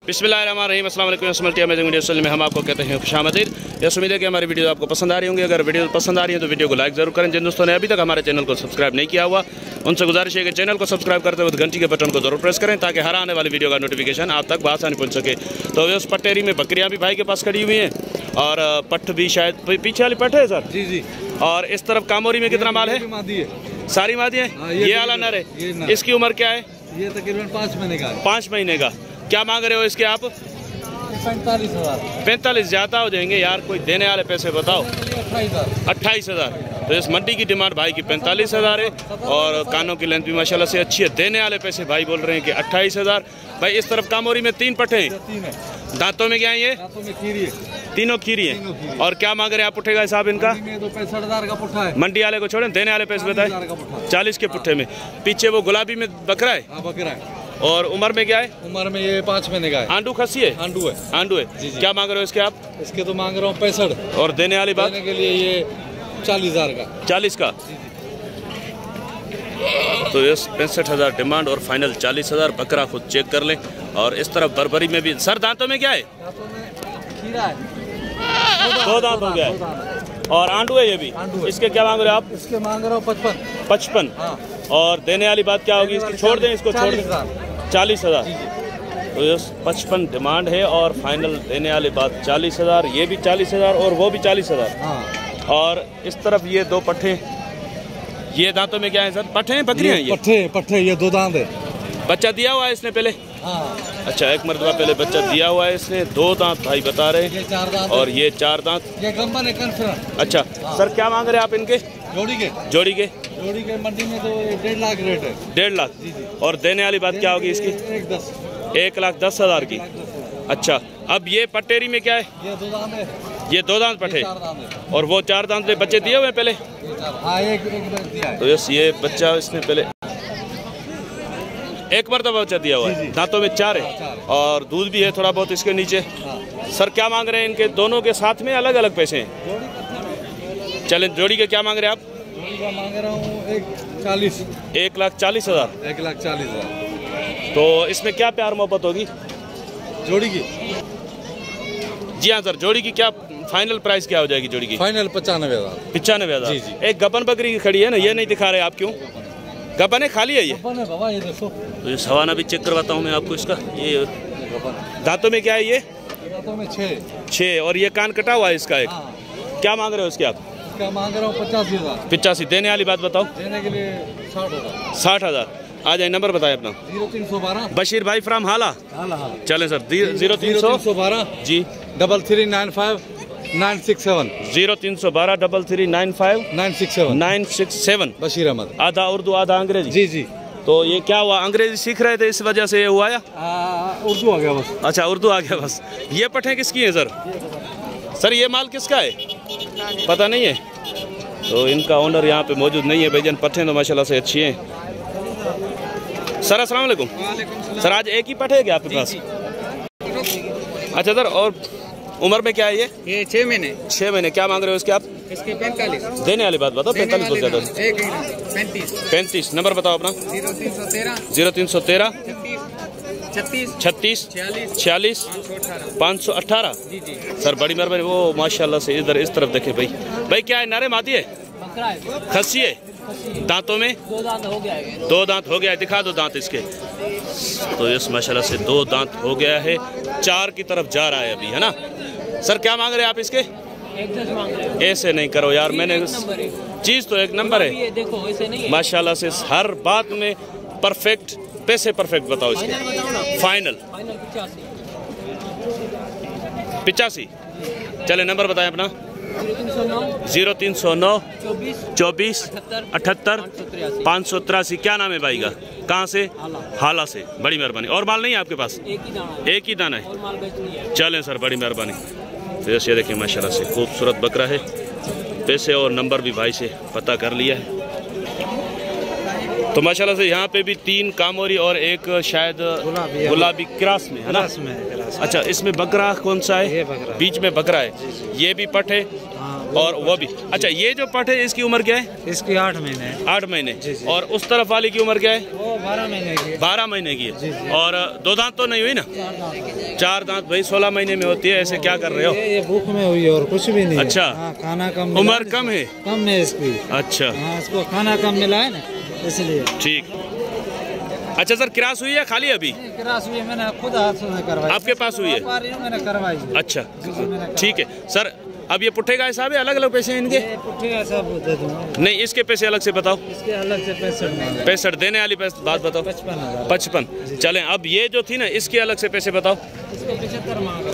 बिस्मिल्लाहिर्रहमानिर्रहीम, अस्सलाम वालेकुम। मल्टी अमेजिंग वीडियो में हम आपको कहते हैं खुशामदीद। यह उम्मीद है कि हमारी वीडियो आपको पसंद आ रही होंगी। अगर वीडियो पसंद आ रही है तो वीडियो को लाइक जरूर करें। जिन दोस्तों ने अभी तक हमारे चैनल को सब्सक्राइब नहीं किया हुआ उनसे गुजारिश है कि चैनल को सब्सक्राइब करते हुए घंटी के बटन को जरूर प्रेस करें ताकि हर आने वाली वीडियो का नोटिफिकेशन आप तक आसानी पहुँच सके। तो उस पट्टेरी में बकरियाँ भी भाई के पास खड़ी हुई हैं और पट्ट भी शायद पीछे वाली पट्ट है सर जी। और इस तरफ कामोरी में कितना माल है? सारी मादी है। ये आला नर है। इसकी उम्र क्या है? ये तकरीबन 5 महीने का है। 5 महीने का। क्या मांग रहे हो इसके आप? 45,000। 45 ज्यादा हो जाएंगे यार, कोई देने वाले पैसे बताओ। 28,000। तो इस मंडी की डिमांड भाई की 45,000 है और कानों की लेंथ भी माशाल्लाह से अच्छी है। देने वाले पैसे भाई बोल रहे हैं कि 28,000। भाई इस तरफ कामोरी में 3 पट्टे हैं। दांतों में क्या है ये? दांतों में खीरी है। तीनों खीरी है। और क्या मांग रहे हैं आप पुट्ठे का हिसाब इनका? तो 65,000 का पुट्ठा है। मंडी वाले को छोड़े, देने वाले पैसे बताए 40 के पुट्ठे में। पीछे वो गुलाबी में बकरा है। बकरा है। और उम्र में क्या है? उम्र में ये 5 महीने का है। आंडू खसी है? आंडू है। आंडू है। जी। क्या मांग रहे हो इसके आप? इसके तो मांग रहा हूँ 65। और देने वाली बात? देने के लिए ये 40,000 का। 40 का। तो ये 65,000 डिमांड और फाइनल 40,000। बकरा खुद चेक कर लें। और इस तरफ बरबरी में भी। सर दांतों में क्या है? दांतों में खीरा है। 2 दांत हो गया है। और आंडू है ये भी। इसके क्या मांग रहे हो आप? इसके मांग रहा हूँ 55। हाँ। और देने वाली बात क्या होगी इसकी? छोड़ दें इसको, छोड़ दें 40,000। तो ये 55 डिमांड है और फाइनल देने वाली बात 40,000। ये भी 40,000 और वो भी 40,000। हाँ। और इस तरफ ये 2 पट्ठे। ये दांतों में क्या है सर? पट्ठे हैं बकरियां? ये पट्ठे ये 2 दांत है। बच्चा दिया हुआ है इसने पहले? हाँ। अच्छा, एक मरतबा पहले बच्चा दिया हुआ है इसने। 2 दांत भाई बता रहे हैं। ये 4 दांत और ये 4 दांत। ये गंबन है कंफर्म। अच्छा। हाँ। सर क्या मांग रहे हैं आप इनके? जोड़ी के मंडी में तो 1.5 लाख रेट है। 1.5 लाख। और देने वाली बात क्या होगी इसकी? 1,10,000 की। अच्छा, अब ये पट्टेरी में क्या है? ये 2 दांत है। ये 2 दांत पट्टे। और वो 4 दांत ले बच्चे दिए हुए पहले? हाँ, एक दिया है। तो यस, ये बच्चा इसने पहले एक मरतबा बच्चा दिया हुआ है। दांतों में 4 है और दूध भी है थोड़ा बहुत इसके नीचे। सर क्या मांग रहे हैं इनके? दोनों के साथ में अलग अलग पैसे हैं। चलें, जोड़ी के क्या मांग रहे हैं आप? जोड़ी का मांग रहा हूँ 1,40,000। 1,40,000। 1,40,000। तो इसमें क्या प्यार मोहब्बत होगी जोड़ी की? जी हाँ सर, जोड़ी की क्या फाइनल प्राइस क्या हो जाएगी जोड़ी की? फाइनल 95,000। 95,000। एक गबन बकरी की खड़ी है ना, ये नहीं दिखा रहे आप, क्यों? गबन है, खाली है ये? बाबा ये देखो। तो ये सवाना भी चेक करवाता हूँ मैं आपको इसका। ये दांतों में क्या है ये? दांतों में 6। और ये कान कटा हुआ है इसका एक। हाँ। क्या मांग रहे हो इसके आप? इसका मांग रहा हूँ 85,000। 85। देने वाली बात बताओ? देने के लिए 60,000। 60,000। आ जाए, नंबर बताए अपना। 0312 बशीर भाई फ्राम हाला। चलें सर, 0312 जी 3395 967। 0312 3395 967 बशीर अहमद। आधा उर्दू आधा अंग्रेजी? जी। तो ये क्या हुआ, अंग्रेजी सीख रहे थे इस वजह से ये हुआ या? उर्दू आ गया बस। अच्छा, उर्दू आ गया बस। ये पट्टे किसकी है सर? सर ये माल किसका है पता नहीं है? तो इनका ओनर यहाँ पे मौजूद नहीं है भाईजान। पट्टे तो माशाल्लाह से अच्छी हैं। सर अस्सलाम वालेकुम। सर आज एक ही पट्टे है क्या आपके पास? अच्छा सर, और उम्र में क्या है ये? 6 महीने। 6 महीने। क्या मांग रहे हो इसके आप? इसके 45। देने वाली बात बताओ। 45 बहुत ज्यादा। 35। नंबर बताओ अपना। 0313 36 46 518। सर बड़ी मेहरबानी। वो माशाल्लाह से इधर इस तरफ देखे भाई। भाई क्या है, नारे मादी है? खस्सी है। दांतों में 2 दांत हो गया है। 2 दांत हो गया है। दिखा दो दांत इसके। तो इस माशाल्लाह से 2 दांत हो गया है। 4 की तरफ जा रहा है अभी, है ना? सर क्या मांग रहे हैं आप इसके? 1,10 मांग रहे हैं। ऐसे नहीं करो यार, मैंने चीज तो एक नंबर है देखो, ऐसे नहीं है। माशाल्लाह से हर बात में परफेक्ट। पैसे परफेक्ट बताओ इसके। फाइनल 85। चले, नंबर बताएं अपना। 0309 24 78 583। क्या नाम है भाई का? कहाँ से? हाला से। बड़ी मेहरबानी। और माल नहीं है आपके पास? एक ही दाना है। चलें सर, बड़ी मेहरबानी। तो ये देखिए माशाल्लाह से खूबसूरत बकरा है। पैसे और नंबर भी भाई से पता कर लिया है। तो माशाल्लाह से यहाँ पे भी 3 कामोरी और एक शायद गुलाबी क्रॉस में है ना? अच्छा, इसमें बकरा कौन सा है? बीच में बकरा है। ये भी पट है और वो भी। अच्छा, ये जो पट है इसकी उम्र क्या है? इसकी 8 महीने है। 8 महीने। और उस तरफ वाली की उम्र क्या है? वो 12 महीने की है। 12 महीने की है। और 2 दांत तो नहीं हुई ना? 4 दांत भाई 16 महीने में होती है। ऐसे क्या कर रहे हो? ये भूख में हुई है और कुछ भी नहीं। अच्छा। खाना कम, उम्र कम है? कम है इसकी। अच्छा, इसको खाना कम मिला है ना, इसलिए। ठीक। अच्छा सर, क्रॉस हुई है खाली अभी? क्रॉस हुई है, मैंने खुद हाथ से करवाई। आपके पास हुई है? मैंने करवाई। अच्छा, ठीक है सर। अब ये पुट्ठे का हिसाब है, अलग अलग पैसे हैं इनके? पुट्ठे का हिसाब दे दूंगा। नहीं, इसके पैसे अलग से बताओ। इसके अलग से 65 देने वाली बात बताओ। 55। चलें, अब ये जो थी ना, इसके अलग से पैसे बताओ।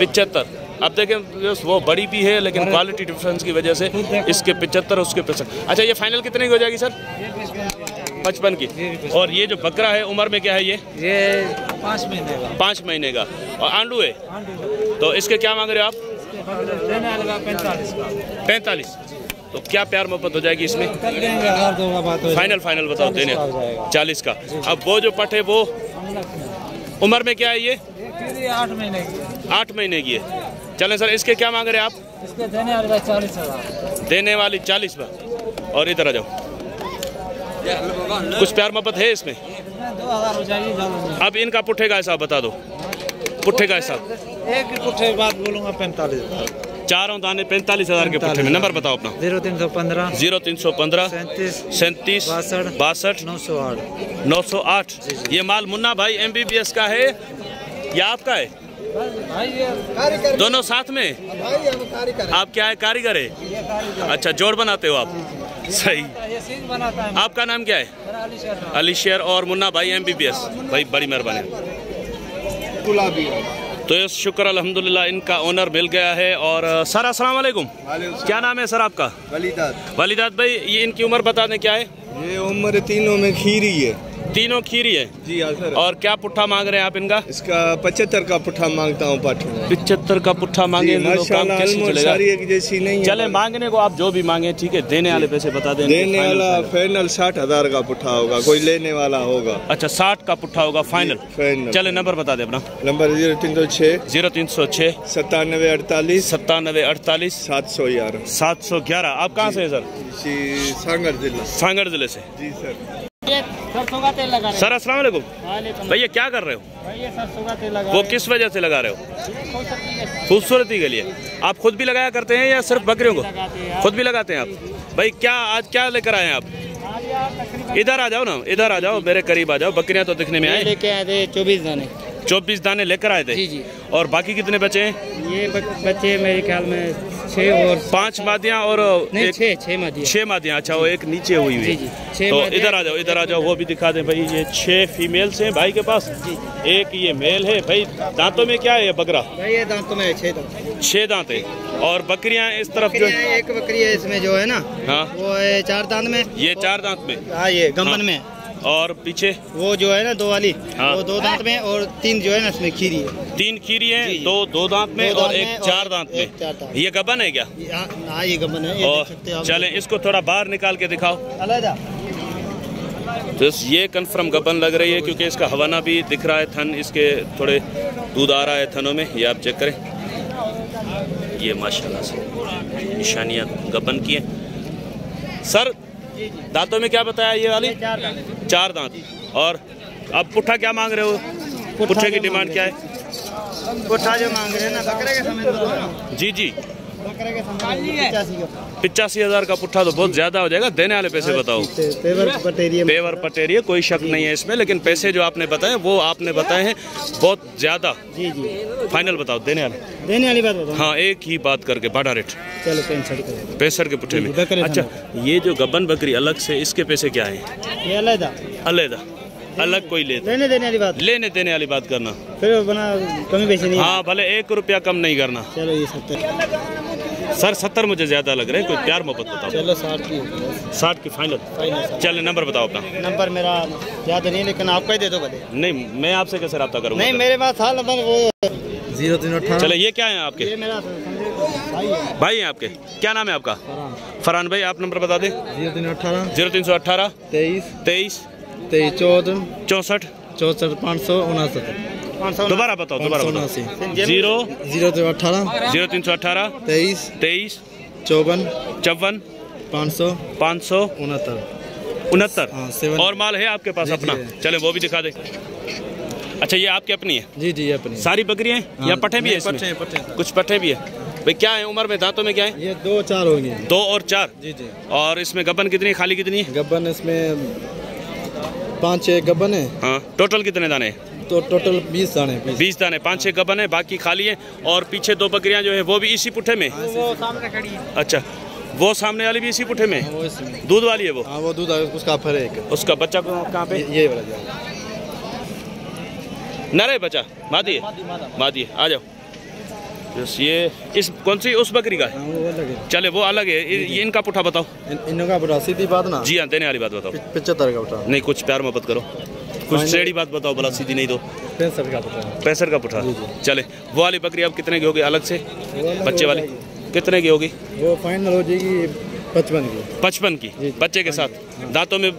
75। अब देखें, वो बड़ी भी है लेकिन क्वालिटी डिफरेंस की वजह से इसके 75, उसके 65। अच्छा, ये फाइनल कितने की हो जाएगी सर? 55 की। और ये जो बकरा है उम्र में क्या है ये? 5 महीने का। 5 महीने का। और आंडू है? तो इसके क्या मांग रहे हो आप? 45। तो क्या प्यार मोहब्बत हो जाएगी इसमें? फाइनल बताओ। देने 40 का। अब वो जो पट है वो उम्र में क्या है ये? 8 महीने की। 8 महीने की है। चलें सर, इसके क्या मांग रहे हैं आप? इसके देने वाली 40,000। देने वाली 40 बार। और इधर आ जाओ, कुछ प्यार मोहब्बत है इसमें? 2000 हो जाएगी। अब इनका पुट्ठे का हिसाब बता दो। पुट्ठे का हिसाब एक पुट्ठे की बात बोलूंगा 45,000। 4 दाने 45,000 के पुट्ठे में। नंबर बताओ अपना। 0315 0315 37 62 908 908। ये माल मुन्ना भाई MBBS का है या आपका है? दोनों साथ में? आप क्या है, कारीगर है? अच्छा, जोड़ बनाते हो आप? सही। आपका नाम क्या है? अलीशेर। और मुन्ना भाई MBBS भाई, बड़ी मेहरबानी। तो ये शुक्र अल्हम्दुलिल्लाह, इनका ओनर मिल गया है। और सर अस्सलाम वालेकुम, क्या नाम है सर आपका? वलीदात भाई। ये इनकी उम्र बता दें क्या है? ये उम्र तीनों में खीरी है। तीनों खीरी है? जी हाँ सर। और क्या पुट्ठा मांग रहे हैं आप इनका? इसका 75 का पुट्ठा मांगता हूँ। 75 का पुट्ठा मांगे? जैसी नहीं। चले, मांगने को आप जो भी मांगे ठीक है। देने वाले पैसे बता दें। देने वाला फाइनल 60,000 का पुट्ठा होगा, कोई लेने वाला होगा। अच्छा, 60 का पुट्ठा होगा फाइनल। चले, नंबर बता दे अपना। नंबर 0306 0306 9748 9748 711 711। आप कहाँ से है सर? सांगड़ जिला। सांगड़ जिले से। जी सर। सरसों का तेल लगा रहे सर अस्सलाम वालेकुम। भैया क्या कर रहे हो? भैया सरसों का तेल लगा। वो किस वजह से लगा रहे हो? खूबसूरती के लिए। आप खुद भी लगाया करते हैं या सिर्फ बकरियों को? खुद भी लगाते हैं आप। भाई क्या आज क्या लेकर आए हैं आप? इधर आ जाओ ना, इधर आ जाओ, मेरे करीब आ जाओ। बकरियां तो दिखने में आए। लेके आए थे 24 दाने। 24 दाने लेकर आए थे? जी जी। और बाकी कितने बचे हैं? ये बच्चे मेरे ख्याल में 6 और 5 मादियाँ और 6 मादियाँ। 6 मादियाँ। अच्छा, वो एक नीचे हुई हुई। तो इधर आ जाओ, इधर आ जाओ, वो भी दिखा दें भाई। ये 6 फीमेल्स हैं भाई के पास। एक ये मेल है भाई। दांतों में क्या है ये बकरा? भाई ये दांतों में 6 दांत। 6 दांत है। और बकरियां इस तरफ जो है, एक बकरी है इसमें जो है ना, हाँ, वो है 4 दांत में। ये 4 दांत में। हाँ, ये गंबन में। और पीछे वो जो है ना 2 वाली, हाँ, वो 2 दांत में। और 3 जो है ना इसमें खीरी है। 3 खीरी है। 2 दांत में और एक 4 दांत में। ये गबन है क्या? हाँ, ये गबन है। और चलें, इसको थोड़ा बाहर निकाल के दिखाओ। तो ये कंफर्म गबन लग रही है क्योंकि इसका हवाना भी दिख रहा है। थन इसके थोड़े दूध आ रहा है थनों में। ये आप चेक करें, ये माशाल्लाह से निशानियाँ गबन की हैं। सर दांतों में क्या बताया ये वाली? 4 दांत। और अब पुट्ठा क्या मांग रहे हो? पुट्ठे की डिमांड क्या है? पुट्ठा जो मांग रहे हैं ना, बकरे के समय। जी जी, बकरे के समय 85,000 का पुट्ठा तो बहुत ज्यादा हो जाएगा। देने वाले पैसे बताओ। पेवर पटेरिया, कोई शक नहीं है इसमें, लेकिन पैसे जो आपने बताए वो आपने बताए हैं बहुत ज्यादा। जी जी। फाइनल बताओ देने वाली बात बताओ। हाँ, एक ही बात करके बड़ा रेट। चलो 65 के पुट्ठे में। अच्छा, ये जो गबन बकरी अलग से, इसके पैसे क्या है? ये अलग अलग कोई लेने देने वाली बात करना, फिर बना कमी पैसे नहीं। हाँ, भले 1 रुपया कम नहीं करना। चलो ये 70। सर 70 मुझे ज्यादा लग रहे हैं, कोई प्यार मोहब्बत बताओ। चलो 60 की। 60 की फाइनल। चलो नंबर बताओ अपना। नंबर मेरा याद नहीं, लेकिन आपका ही दे दो भले। नहीं, मैं आपसे कैसे रब्ता करूँगा? नहीं, मेरे पास था नंबर, वो 0318। चलो, ये क्या है आपके? ये मेरा भाई है आपके। क्या नाम है आपका? फरहान भाई। आप नंबर बता दें। 0318 0318 23 23 14 64 64 569। दोबारा बताओ, दोबारा बताओ। 579 0 0318 0318 23 23 54 54 500 569 हाँ, 7 और माल है आपके पास जी, अपना? जी। चले वो भी दिखा दे। अच्छा ये आपकी अपनी है? जी जी, ये अपनी सारी बकरियां हैं हाँ, या पट्टे भी है इसमें? पट्टे हैं, पट्टे हैं। कुछ पट्टे भी है भाई। क्या है उम्र में, दांतों में क्या है? ये 2-4 होंगे। 2 और 4। जी जी। और इसमें गब्बन कितनी, खाली कितनी है? गब्बन इसमें 5-6 गब्बन है। हाँ, टोटल कितने दाने हैं? तो टोटल 20 दाने। 20 दाने, 5-6 गब्बन है, बाकी खाली है। और पीछे 2 बकरियां जो है वो भी इसी पुट्ठे में? वो सामने खड़ी है। अच्छा, वो सामने वाली भी इसी पुट्ठे में? वो इसमें दूध वाली है वो? हाँ, वो दूध उसका फर है एक। उसका बच्चा कहाँ पे? ये वाला जाएगा। नरे बच्चा? मादी है? मादी है। आ जाओ। बस ये इस कौन सी उस बकरी का है? हाँ, वो अलग है। चले वो अलग है। ये इनका पुट्ठा बताओ। इनका बता सीधी बात ना। जी हाँ, देने वाली बात बताओ। 75 का बता। नहीं, कुछ प्यार मोहब्बत करो, कुछ टेढ़ी बात बताओ भला, सीधी नहीं दो। 65 का बता। 65 का पुट्ठा। चले वो वाली बकरी अब कितने की होगी अलग से? बच्चे वाली कितने की होगी? वो फाइनल हो जाएगी 55 की। 55 की बच्चे के साथ। दांतों में?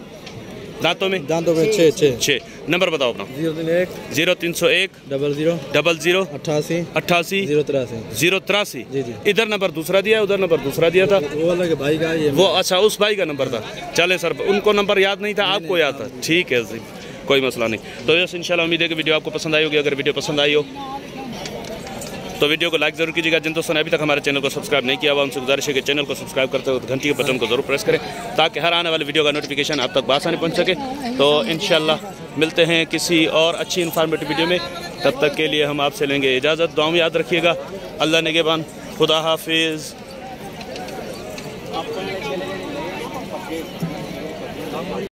दांतों में 6। नंबर बताओ अपना। 031 030 00 00 88 88 083। 083। जी जी। इधर नंबर दूसरा दिया, उधर नंबर दूसरा दिया था। वो अलग है भाई का ये। वो अच्छा उस भाई का नंबर था। चले सर, उनको नंबर याद नहीं था, आपको याद था। ठीक है जी, कोई मसला नहीं। तो यस, इंशाल्लाह उम्मीद है कि वीडियो आपको पसंद आई होगी। अगर वीडियो पसंद आई हो तो वीडियो को लाइक जरूर कीजिएगा। जिन दोस्तों ने अभी तक हमारे चैनल को सब्सक्राइब नहीं किया हुआ उनसे गुजारिश है कि चैनल को सब्सक्राइब करते हुए घंटी के बटन को जरूर प्रेस करें ताकि हर आने वाली वीडियो का नोटिफिकेशन आप तक आसानी पहुंच सके। तो इंशाल्लाह मिलते हैं किसी और अच्छी इन्फॉर्मेटिव वीडियो में। तब तक के लिए हम आपसे लेंगे इजाज़त। दुआ में याद रखिएगा। अल्लाह निगहबान। खुदा हाफिज़।